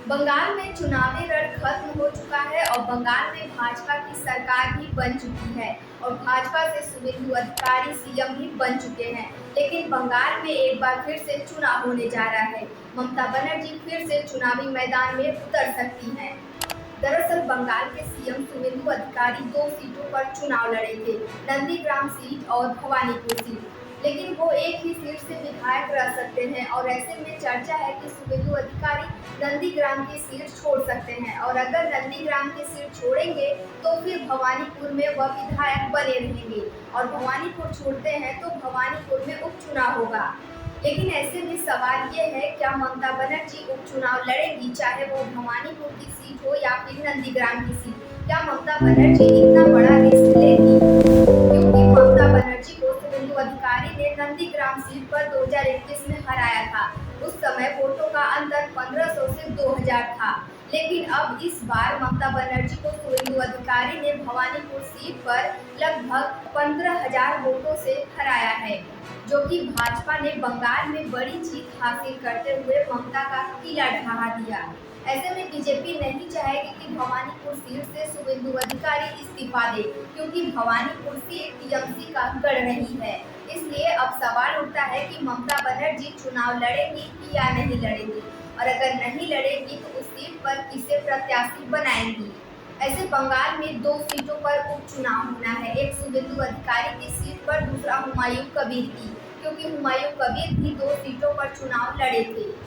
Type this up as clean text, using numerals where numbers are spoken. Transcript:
बंगाल में चुनावी रण खत्म हो चुका है और बंगाल में भाजपा की सरकार भी बन चुकी है और भाजपा से शुभेंदु अधिकारी सीएम भी बन चुके हैं। लेकिन बंगाल में एक बार फिर से चुनाव होने जा रहा है। ममता बनर्जी फिर से चुनावी मैदान में उतर सकती हैं। दरअसल बंगाल के सीएम शुभेंदु अधिकारी 2 सीटों पर चुनाव लड़े थे, नंदीग्राम सीट और भवानीपुर सीट। लेकिन वो एक ही सीट से विधायक रह सकते हैं और ऐसे में चर्चा है कि शुभेंदु अधिकारी नंदीग्राम की सीट छोड़ सकते हैं और अगर नंदीग्राम की सीट छोड़ेंगे तो फिर भवानीपुर में वह विधायक बने रहेंगे और भवानीपुर छोड़ते हैं तो भवानीपुर में उपचुनाव होगा। लेकिन ऐसे में सवाल ये है, क्या ममता बनर्जी उपचुनाव लड़ेंगी, चाहे वो भवानीपुर की सीट हो या फिर नंदीग्राम की सीट? क्या ममता बनर्जी इतना बड़ा रिस्क लेगी? क्योंकि ममता बनर्जी को शुभेंदु अधिकारी ने नंदीग्राम सीट पर 2021 में हराया था। उस समय वोटों का अंतर 1500 से 2000 था। लेकिन अब इस बार ममता बनर्जी को शुभेंदु अधिकारी ने भवानीपुर सीट पर लगभग 15000 वोटों से हराया है, जो कि भाजपा ने बंगाल में बड़ी जीत हासिल करते हुए ममता का किला ढहा दिया। ऐसे में बीजेपी नहीं चाहेगी कि भवानीपुर सीट से शुभेंदु अधिकारी इस्तीफा दे, क्योंकि भवानीपुर सीट टीएमसी का गढ़ नहीं है। इसलिए अब सवाल उठता है कि ममता बनर्जी चुनाव लड़ेंगी या नहीं लड़ेंगी, और अगर नहीं लड़ेंगी तो उस सीट पर किसे प्रत्याशी बनाएंगी। ऐसे बंगाल में 2 सीटों पर उपचुनाव होना है, एक शुभेंदु अधिकारी की सीट पर, दूसरा हुमायूं कबीर की, क्योंकि हुमायूं कबीर भी 2 सीटों पर चुनाव लड़े थे।